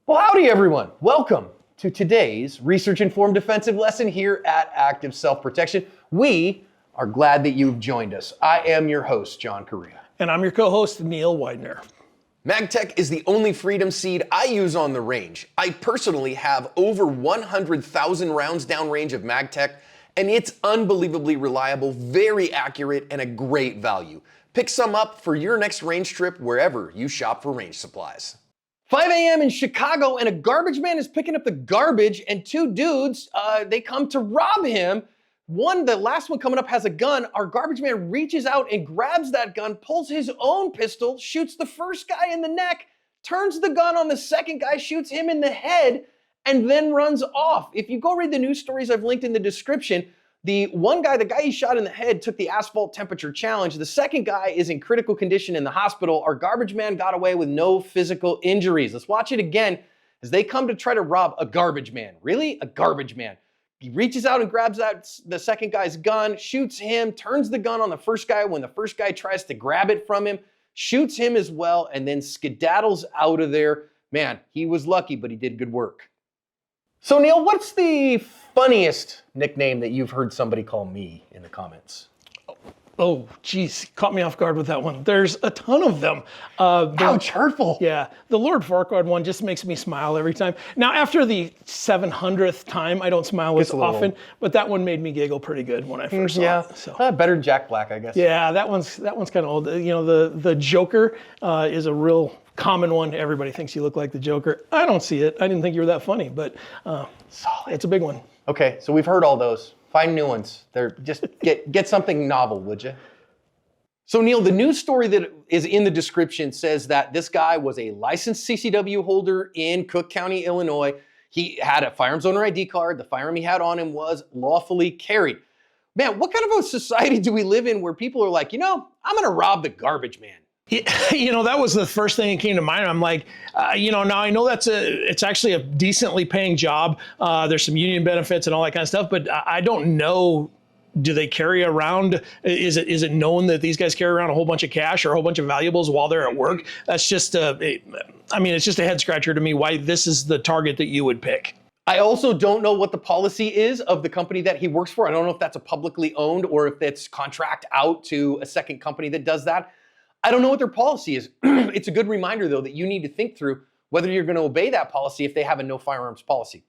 Well, howdy everyone. Welcome to today's research-informed defensive lesson here at Active Self-Protection. We are glad that you've joined us. I am your host, John Correa. And I'm your co-host, Neil Widener. MagTech is the only freedom seed I use on the range. I personally have over 100,000 rounds downrange of MagTech, and it's unbelievably reliable, very accurate, and a great value. Pick some up for your next range trip wherever you shop for range supplies. 5 a.m. in Chicago, and a garbage man is picking up the garbage, and two dudes, they come to rob him. The last one coming up has a gun. Our garbage man reaches out and grabs that gun, pulls his own pistol, shoots the first guy in the neck, turns the gun on the second guy, shoots him in the head, and then runs off. If you go read the news stories I've linked in the description, the guy he shot in the head took the asphalt temperature challenge. The second guy is in critical condition in the hospital. Our garbage man got away with no physical injuries. Let's watch it again as they come to try to rob a garbage man. Really? A garbage man. He reaches out and grabs the second guy's gun, shoots him, turns the gun on the first guy when the first guy tries to grab it from him, shoots him as well, and then skedaddles out of there. Man, he was lucky, but he did good work. So Neil, what's the funniest nickname that you've heard somebody call me in the comments? Oh, geez, caught me off guard with that one. There's a ton of them. Ouch, hurtful. Yeah, the Lord Farquaad one just makes me smile every time. Now, after the 700th time, I don't smile as often, but that one made me giggle pretty good when I first saw it. So. Better than Jack Black, I guess. Yeah, that one's kind of old. You know, the Joker is a real common one. Everybody thinks you look like the Joker. I don't see it. I didn't think you were that funny, but it's a big one. Okay, so we've heard all those. Find new ones. Just get something novel, would you? So Neil, the news story that is in the description says that this guy was a licensed CCW holder in Cook County, Illinois. He had a firearms owner ID card. The firearm he had on him was lawfully carried. Man, what kind of a society do we live in where people are like, I'm gonna rob the garbage man? You know, that was the first thing that came to mind. I'm like, now I know it's actually a decently paying job. There's some union benefits and all that kind of stuff, but I don't know. Do they carry around? Is it known that these guys carry around a whole bunch of cash or a whole bunch of valuables while they're at work? That's just it's just a head scratcher to me why this is the target that you would pick. I also don't know what the policy is of the company that he works for. I don't know if that's a publicly owned or if it's contract out to a second company that does that. I don't know what their policy is. It's a good reminder, though, that you need to think through whether you're going to obey that policy if they have a no firearms policy.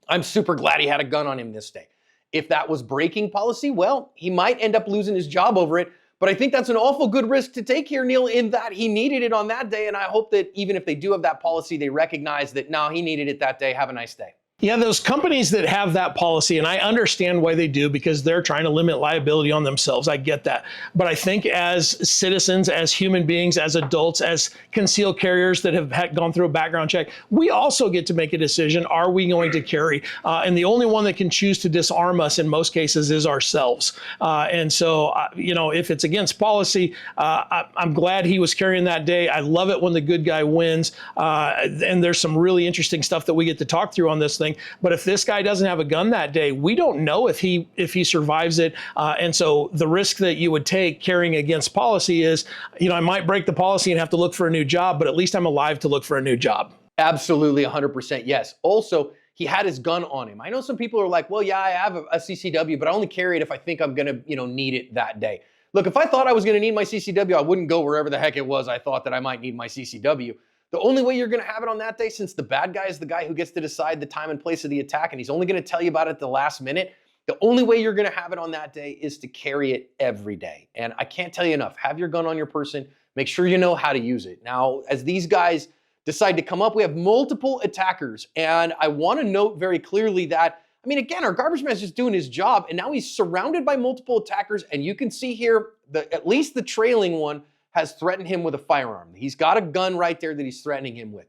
I'm super glad he had a gun on him this day. If that was breaking policy, well, he might end up losing his job over it. But I think that's an awful good risk to take here, Neil, in that he needed it on that day. And I hope that even if they do have that policy, they recognize that, no, he needed it that day. Have a nice day. Yeah, those companies that have that policy, and I understand why they do, because they're trying to limit liability on themselves. I get that. But I think as citizens, as human beings, as adults, as concealed carriers that have gone through a background check, we also get to make a decision. Are we going to carry? And the only one that can choose to disarm us in most cases is ourselves. And so, if it's against policy, I'm glad he was carrying that day. I love it when the good guy wins. And there's some really interesting stuff that we get to talk through on this thing. But if this guy doesn't have a gun that day, we don't know if he survives it. And so the risk that you would take carrying against policy is, I might break the policy and have to look for a new job, but at least I'm alive to look for a new job. Absolutely, 100% yes. Also, he had his gun on him. I know some people are like, well, yeah, I have a CCW, but I only carry it if I think I'm going to, need it that day. Look, if I thought I was going to need my CCW, I wouldn't go wherever the heck it was I thought that I might need my CCW. The only way you're going to have it on that day, since the bad guy is the guy who gets to decide the time and place of the attack, and he's only going to tell you about it at the last minute, the only way you're going to have it on that day is to carry it every day. And I can't tell you enough. Have your gun on your person. Make sure you know how to use it. Now, as these guys decide to come up, we have multiple attackers. And I want to note very clearly that, again, our garbage man is just doing his job, and now he's surrounded by multiple attackers. And you can see here, at least the trailing one has threatened him with a firearm. He's got a gun right there that he's threatening him with.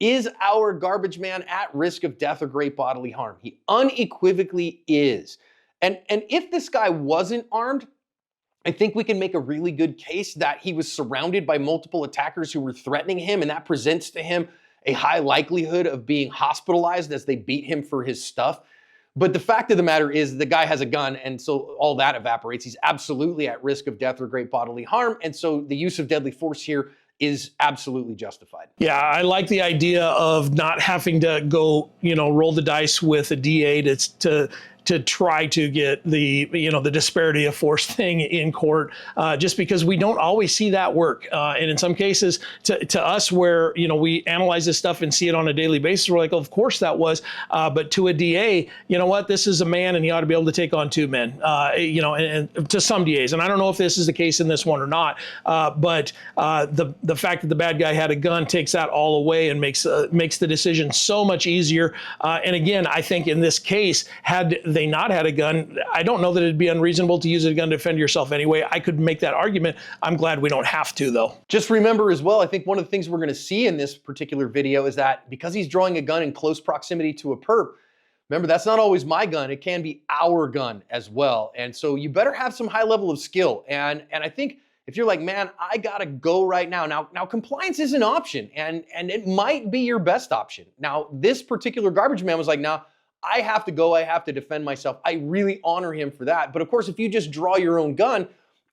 Is our garbage man at risk of death or great bodily harm? He unequivocally is. And if this guy wasn't armed, I think we can make a really good case that he was surrounded by multiple attackers who were threatening him, and that presents to him a high likelihood of being hospitalized as they beat him for his stuff. But the fact of the matter is the guy has a gun, and so all that evaporates. He's absolutely at risk of death or great bodily harm, and so the use of deadly force here is absolutely justified. Yeah, I like the idea of not having to go, roll the dice with a DA to try to get the disparity of force thing in court, just because we don't always see that work. And in some cases, to us, where we analyze this stuff and see it on a daily basis, we're like, oh, of course that was. But to a DA, you know what? This is a man, and he ought to be able to take on two men. And to some DAs, and I don't know if this is the case in this one or not. But the fact that the bad guy had a gun takes that all away and makes the decision so much easier. And again, I think in this case, had they not had a gun, I don't know that it'd be unreasonable to use a gun to defend yourself anyway. I could make that argument. I'm glad we don't have to, though. Just remember as well, I think one of the things we're going to see in this particular video is that because he's drawing a gun in close proximity to a perp, remember, that's not always my gun. It can be our gun as well. And so you better have some high level of skill. And I think if you're like, man, I got to go right now. Now, compliance is an option, and it might be your best option. Now, this particular garbage man was like, nah, I have to go. I have to defend myself. I really honor him for that. But of course, if you just draw your own gun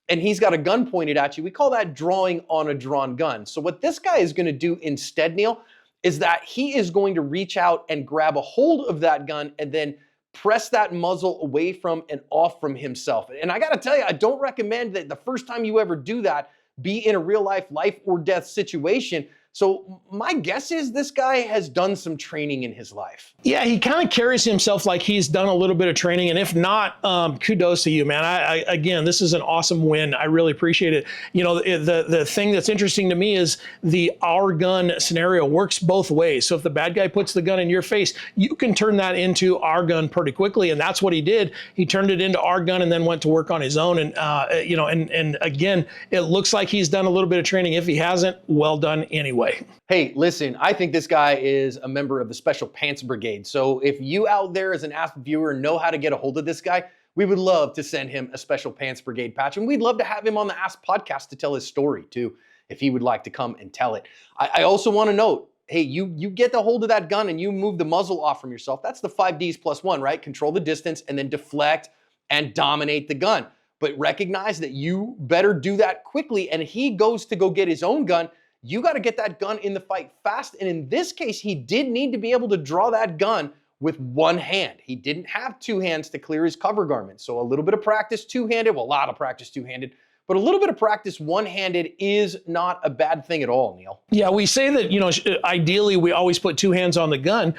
and he's got a gun pointed at you, we call that drawing on a drawn gun. So what this guy is going to do instead, Neil, is that he is going to reach out and grab a hold of that gun and then press that muzzle away from and off from himself. And I got to tell you, I don't recommend that the first time you ever do that be in a real life or death situation. So my guess is this guy has done some training in his life. Yeah, he kind of carries himself like he's done a little bit of training. And if not, kudos to you, man. Again, this is an awesome win. I really appreciate it. The thing that's interesting to me is the our gun scenario works both ways. So if the bad guy puts the gun in your face, you can turn that into our gun pretty quickly. And that's what he did. He turned it into our gun and then went to work on his own. And, and again, it looks like he's done a little bit of training. If he hasn't, well done anyway. Hey, listen, I think this guy is a member of the Special Pants Brigade. So if you out there as an avid viewer know how to get a hold of this guy, we would love to send him a Special Pants Brigade patch. And we'd love to have him on the Ask podcast to tell his story too, if he would like to come and tell it. I also want to note, hey, you get the hold of that gun and you move the muzzle off from yourself. That's the 5Ds plus 1, right? Control the distance and then deflect and dominate the gun. But recognize that you better do that quickly. And he goes to go get his own gun. You got to get that gun in the fight fast. And in this case, he did need to be able to draw that gun with one hand. He didn't have two hands to clear his cover garment. So a little bit of practice two-handed, well, a lot of practice two-handed, but a little bit of practice one-handed is not a bad thing at all, Neil. Yeah, we say that, ideally we always put two hands on the gun,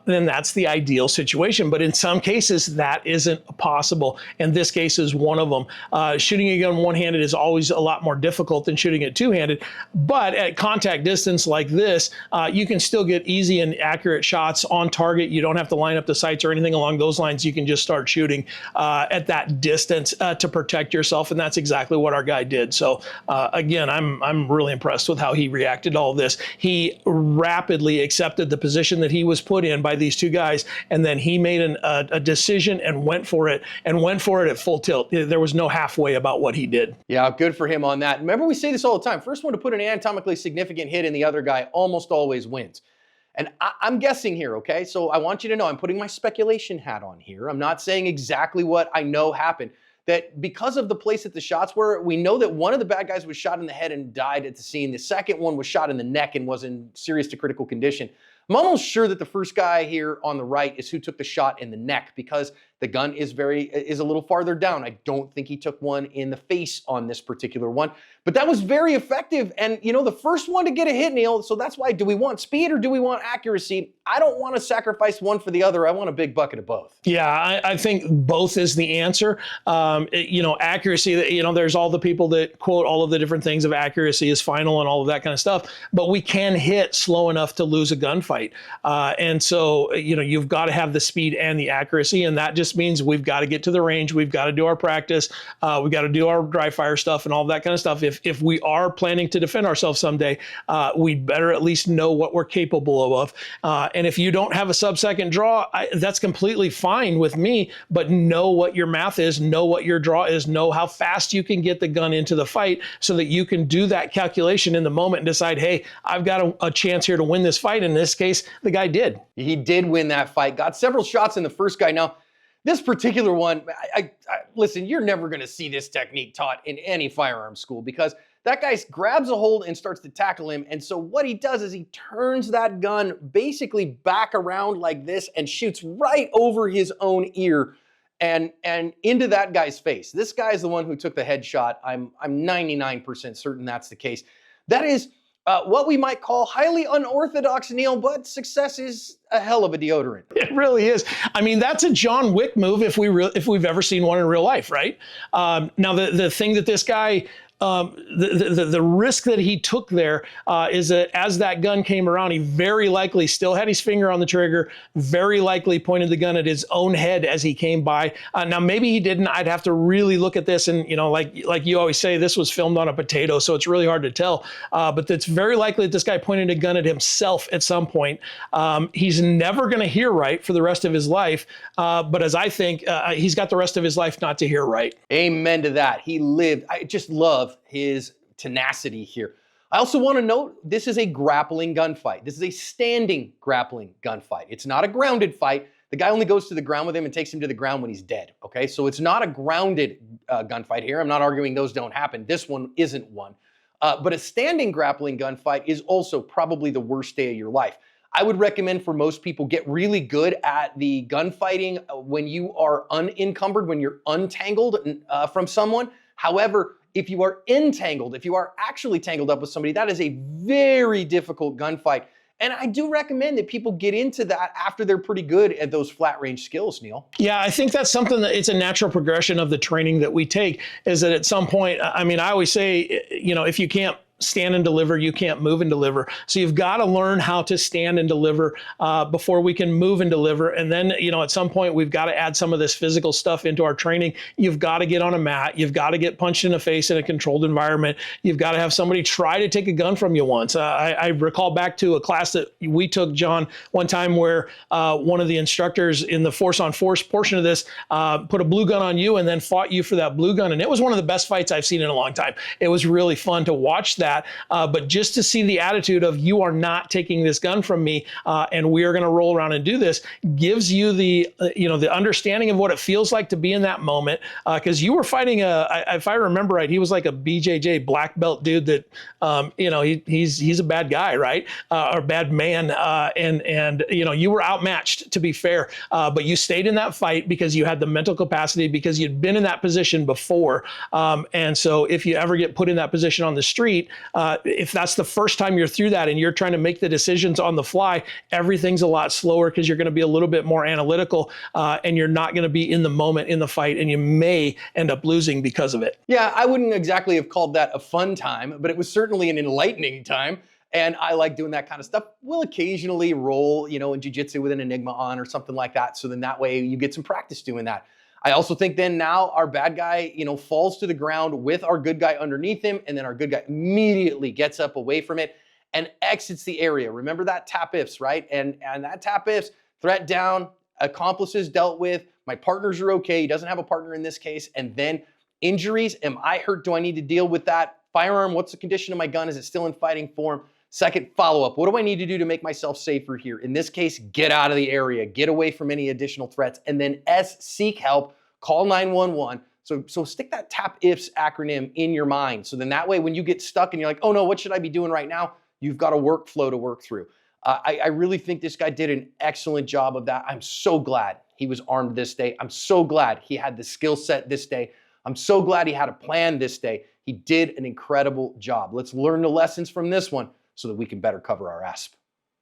then that's the ideal situation. But in some cases, that isn't possible. And this case is one of them. Shooting a gun one-handed is always a lot more difficult than shooting it two-handed. But at contact distance like this, you can still get easy and accurate shots on target. You don't have to line up the sights or anything along those lines. You can just start shooting at that distance to protect yourself. And that's exactly what our guy did. So again, I'm really impressed with how he reacted to all this. He rapidly accepted the position that he was put in by these two guys, and then he made a decision and went for it at full tilt. There was no halfway about what he did. Yeah, good for him on that. Remember, we say this all the time. First one to put an anatomically significant hit in the other guy almost always wins. And I'm guessing here, okay? So I want you to know I'm putting my speculation hat on here. I'm not saying exactly what I know happened. That because of the place that the shots were, we know that one of the bad guys was shot in the head and died at the scene. The second one was shot in the neck and was in serious to critical condition. I'm almost sure that the first guy here on the right is who took the shot in the neck because the gun is a little farther down. I don't think he took one in the face on this particular one, but that was very effective. And the first one to get a hit, Neil, so that's why, do we want speed or do we want accuracy? I don't want to sacrifice one for the other. I want a big bucket of both. Yeah, I think both is the answer. Accuracy, there's all the people that quote all of the different things of accuracy is final and all of that kind of stuff, but we can hit slow enough to lose a gunfight. And so, you've got to have the speed and the accuracy, and that just means we've got to get to the range. We've got to do our practice. We've got to do our dry fire stuff and all that kind of stuff. If we are planning to defend ourselves someday, we'd better at least know what we're capable of. And if you don't have a sub-second draw, that's completely fine with me, but know what your math is, know what your draw is, know how fast you can get the gun into the fight so that you can do that calculation in the moment and decide, hey, I've got a chance here to win this fight. In this case, the guy did. He did win that fight, got several shots in the first guy. Now, This particular one, listen, you're never going to see this technique taught in any firearms school because that guy grabs a hold and starts to tackle him. And so what he does is he turns that gun basically back around like this and shoots right over his own ear and into that guy's face. This guy is the one who took the headshot. I'm 99% certain that's the case. That is what we might call highly unorthodox, Neil, but success is a hell of a deodorant. It really is. I mean, that's a John Wick move if we've ever seen one in real life, right? Now, the thing that this guy, the risk that he took there is that as that gun came around, he very likely still had his finger on the trigger, very likely pointed the gun at his own head as he came by. Now, maybe he didn't. I'd have to really look at this. And, like you always say, this was filmed on a potato, so it's really hard to tell. But it's very likely that this guy pointed a gun at himself at some point. He's never going to hear right for the rest of his life. But as I think, he's got the rest of his life not to hear right. Amen to that. He lived. I just love his tenacity here. I also want to note this is a grappling gunfight. This is a standing grappling gunfight. It's not a grounded fight. The guy only goes to the ground with him and takes him to the ground when he's dead. Okay, so it's not a grounded gunfight here. I'm not arguing those don't happen. This one isn't one. But a standing grappling gunfight is also probably the worst day of your life. I would recommend for most people get really good at the gunfighting when you are unencumbered, when you're untangled from someone. However, if you are entangled, if you are actually tangled up with somebody, that is a very difficult gunfight. And I do recommend that people get into that after they're pretty good at those flat range skills, Neil. Yeah, I think that's something that it's a natural progression of the training that we take, is that at some point, I mean, I always say, if you can't stand and deliver, you can't move and deliver. So you've got to learn how to stand and deliver before we can move and deliver. And then, at some point, we've got to add some of this physical stuff into our training. You've got to get on a mat. You've got to get punched in the face in a controlled environment. You've got to have somebody try to take a gun from you once. I recall back to a class that we took, John, one time where one of the instructors in the force on force portion of this put a blue gun on you and then fought you for that blue gun. And it was one of the best fights I've seen in a long time. It was really fun to watch that. But just to see the attitude of you are not taking this gun from me and we are going to roll around and do this gives you the the understanding of what it feels like to be in that moment, because you were fighting if I remember right, he was like a BJJ black belt dude that he's a bad guy, right? Or bad man, and you were outmatched, to be fair, but you stayed in that fight because you had the mental capacity, because you'd been in that position before, and so if you ever get put in that position on the street, if that's the first time you're through that and you're trying to make the decisions on the fly, everything's a lot slower because you're going to be a little bit more analytical and you're not going to be in the moment in the fight, and you may end up losing because of it. Yeah, I wouldn't exactly have called that a fun time, but it was certainly an enlightening time. And I like doing that kind of stuff. We'll occasionally roll, in jiu-jitsu with an Enigma on or something like that. So then that way you get some practice doing that. I also think then now our bad guy, falls to the ground with our good guy underneath him, and then our good guy immediately gets up away from it and exits the area. Remember that tap ifs, right? And that tap ifs, threat down, accomplices dealt with, my partners are okay. He doesn't have a partner in this case. And then injuries, am I hurt? Do I need to deal with that? Firearm, what's the condition of my gun? Is it still in fighting form? Second, follow-up. What do I need to do to make myself safer here? In this case, get out of the area, get away from any additional threats. And then S, seek help, call 911. So stick that TAP IFS acronym in your mind. So then that way, when you get stuck and you're like, oh no, what should I be doing right now? You've got a workflow to work through. I really think this guy did an excellent job of that. I'm so glad he was armed this day. I'm so glad he had the skill set this day. I'm so glad he had a plan this day. He did an incredible job. Let's learn the lessons from this one so that we can better cover our asp.